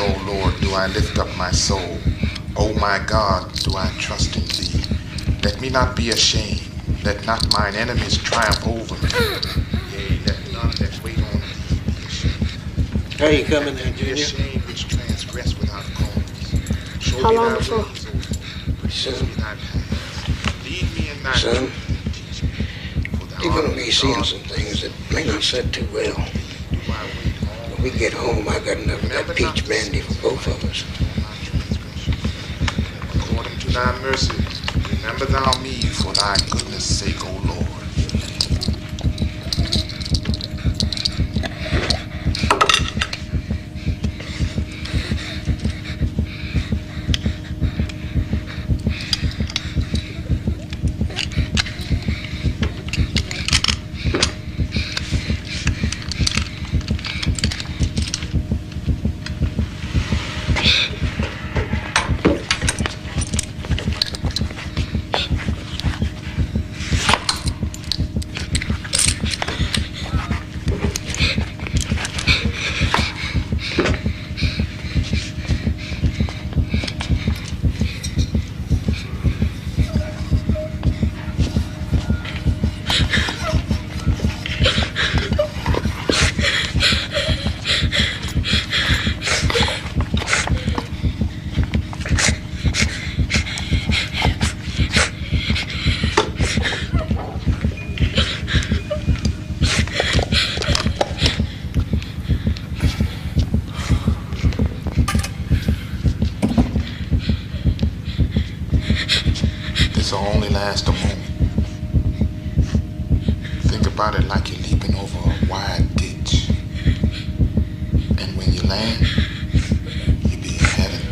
O Lord, do I lift up my soul. O my God, do I trust in thee. Let me not be ashamed. Let not mine enemies triumph over me. Yea, let none that wait on thee be ashamed. How you coming there, Be Junior? ashamed which transgress without cause. Show How me long thy before? ways, O Lord. Show me thy paths. Lead me in thy Son, truth and teach me. For thou you're art gonna be the seeing God some things that may not set too well. do I wait all When we get home, I got enough of that peach brandy for both of us. According to thy mercy, remember thou me for thy goodness' sake, O Lord. This'll only last a moment. Think about it like you're leaping over a wide ditch. And when you land, you'll be in heaven.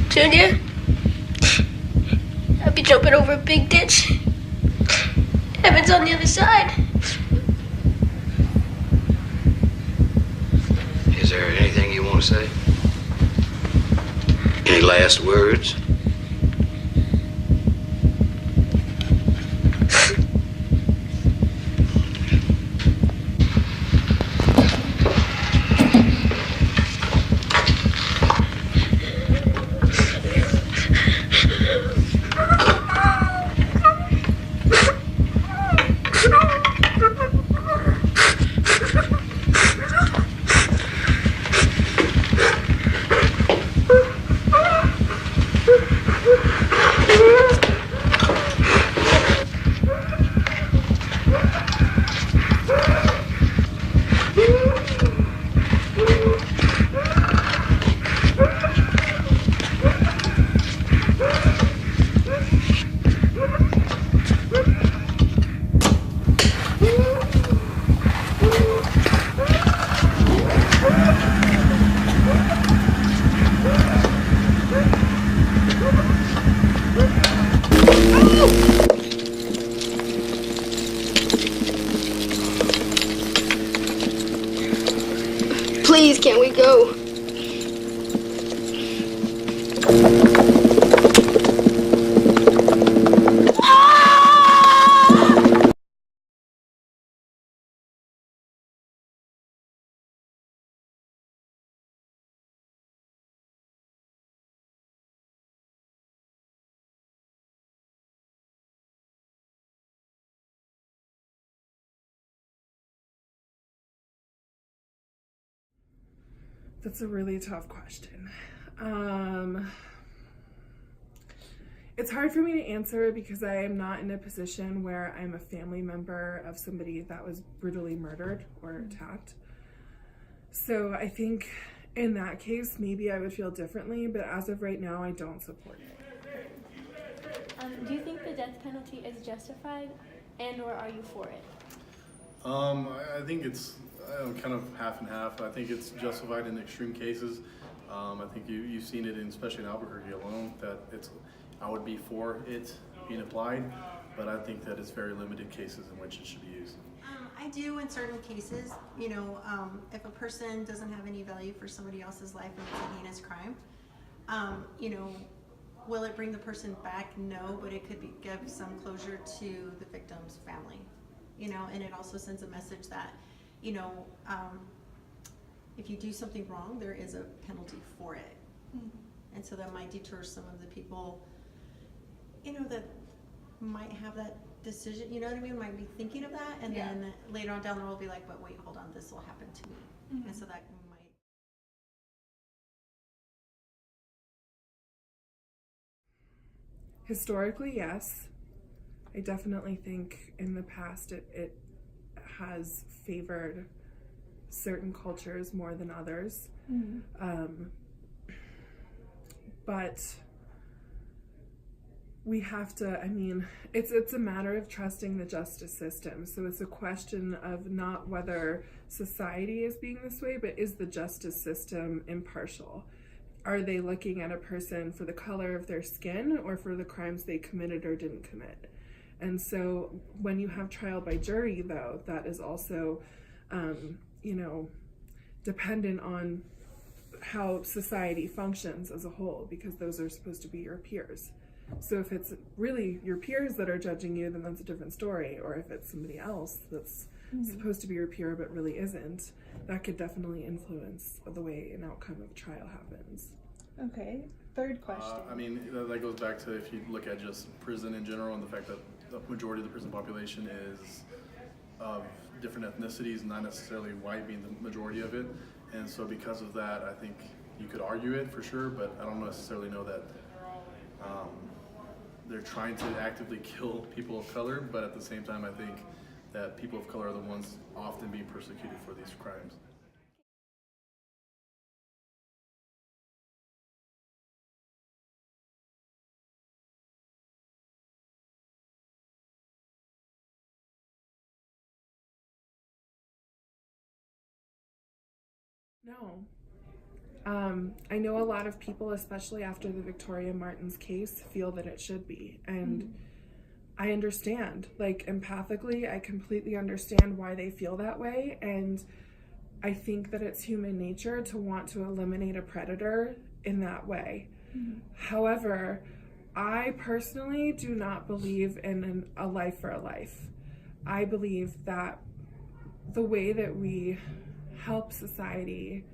Junior, I'll be jumping over a big ditch. Heaven's on the other side. Is there anything you want to say? Any last words? Please, can we go? That's a really tough question. It's hard for me to answer because I am not in a position where I'm a family member of somebody that was brutally murdered or attacked. So I think in that case, maybe I would feel differently, but as of right now, I don't support it. Do you think the death penalty is justified, and/or are you for it? I think it's kind of half and half. I think it's justified in extreme cases. I think you've seen it, especially in Albuquerque alone, that I would be for it being applied, but I think that it's very limited cases in which it should be used. I do in certain cases. If a person doesn't have any value for somebody else's life and it's a heinous crime, will it bring the person back? No, but it could give some closure to the victim's family, you know, and it also sends a message that, you know, if you do something wrong, there is a penalty for it. And so that might deter some of the people, you know, that might have that decision, you know what I mean, might be thinking of that, and then later on down the road be like, but wait, hold on, this will happen to me. And so that might. Historically, yes. I definitely think in the past it has favored certain cultures more than others. But we have to, I mean, it's a matter of trusting the justice system. So it's a question of not whether society is being this way, but is the justice system impartial? Are they looking at a person for the color of their skin or for the crimes they committed or didn't commit? And so when you have trial by jury, though, that is also, you know, dependent on how society functions as a whole, because those are supposed to be your peers. So if it's really your peers that are judging you, then that's a different story. Or if it's somebody else that's supposed to be your peer but really isn't, that could definitely influence the way an outcome of a trial happens. Okay, third question. I mean, that goes back to if you look at just prison in general and the fact that the majority of the prison population is of different ethnicities, not necessarily white being the majority of it. And so because of that, I think you could argue it for sure, but I don't necessarily know that they're trying to actively kill people of color, but at the same time, I think that people of color are the ones often being persecuted for these crimes. No. I know a lot of people, especially after the Victoria Martins case, feel that it should be. And I understand, like, empathically, I completely understand why they feel that way. And I think that it's human nature to want to eliminate a predator in that way. However, I personally do not believe in a life for a life. I believe that the way that we help society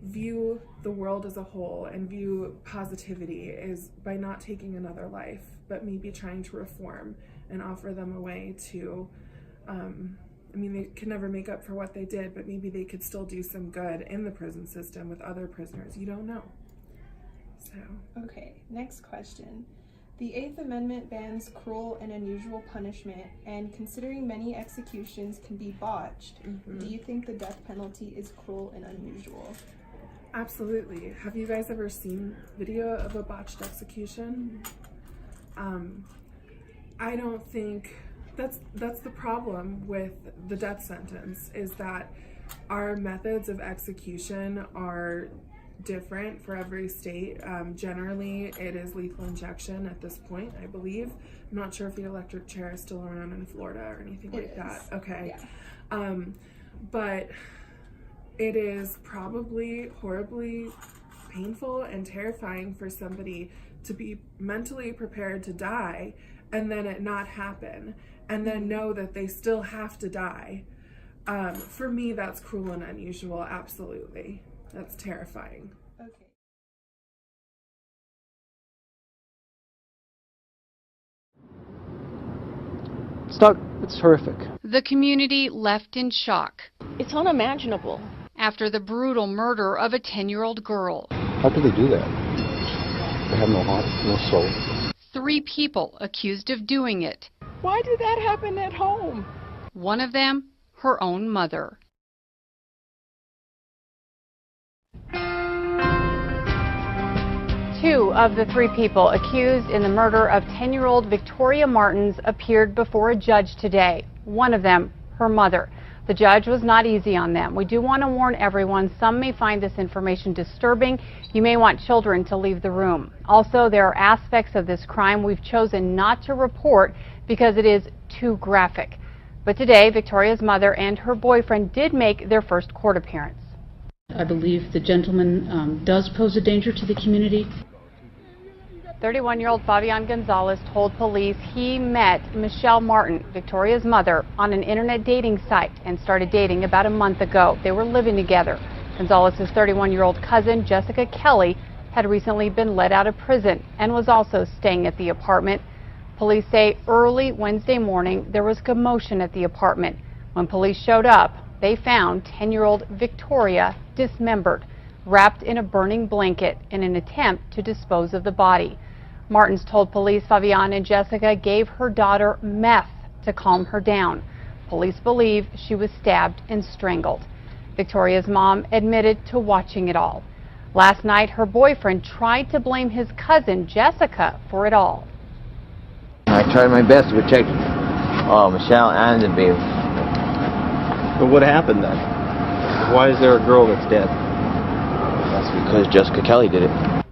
view the world as a whole and view positivity is by not taking another life, but maybe trying to reform and offer them a way to, I mean, they can never make up for what they did, but maybe they could still do some good in the prison system with other prisoners. You don't know. So. Okay, next question. The 8th Amendment bans cruel and unusual punishment, and considering many executions can be botched, do you think the death penalty is cruel and unusual? Absolutely. Have you guys ever seen video of a botched execution? I don't think that's the problem with the death sentence, is that our methods of execution are different for every state. Generally, it is lethal injection at this point, I believe. I'm not sure if the electric chair is still around in Florida or anything like that. Okay. Yeah. But it is probably horribly painful and terrifying for somebody to be mentally prepared to die and then it not happen and then know that they still have to die. For me, that's cruel and unusual, absolutely. That's terrifying. Okay. It's horrific. The community left in shock. It's unimaginable. After the brutal murder of a 10-year-old girl. How could they do that? They have no heart, no soul. 3 people accused of doing it. Why did that happen at home? One of them, her own mother. Two of the 3 people accused in the murder of 10-year-old Victoria Martins appeared before a judge today. One of them, her mother. The judge was not easy on them. We do want to warn everyone, some may find this information disturbing. You may want children to leave the room. Also, there are aspects of this crime we've chosen not to report because it is too graphic. But today, Victoria's mother and her boyfriend did make their first court appearance. I believe the gentleman does pose a danger to the community. 31-year-old Fabian Gonzalez told police he met Michelle Martin, Victoria's mother, on an internet dating site and started dating about a month ago. They were living together. Gonzalez's 31-year-old cousin, Jessica Kelly, had recently been let out of prison and was also staying at the apartment. Police say early Wednesday morning there was commotion at the apartment. When police showed up, they found 10-year-old Victoria dismembered, wrapped in a burning blanket in an attempt to dispose of the body. Martins told police Fabian and Jessica gave her daughter meth to calm her down. Police believe she was stabbed and strangled. Victoria's mom admitted to watching it all. Last night, her boyfriend tried to blame his cousin, Jessica, for it all. I tried my best to protect Michelle and the baby. But what happened then? Why is there a girl that's dead? That's because Jessica Kelly did it.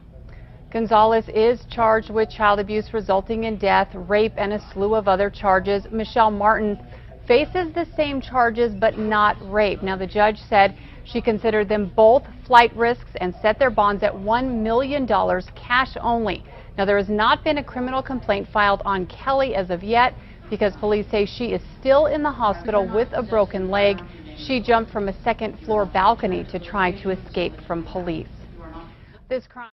Gonzalez is charged with child abuse resulting in death, rape, and a slew of other charges. Michelle Martin faces the same charges but not rape. Now, the judge said she considered them both flight risks and set their bonds at $1 million cash only. Now, there has not been a criminal complaint filed on Kelly as of yet because police say she is still in the hospital with a broken leg. She jumped from a second-floor balcony to try to escape from police. This crime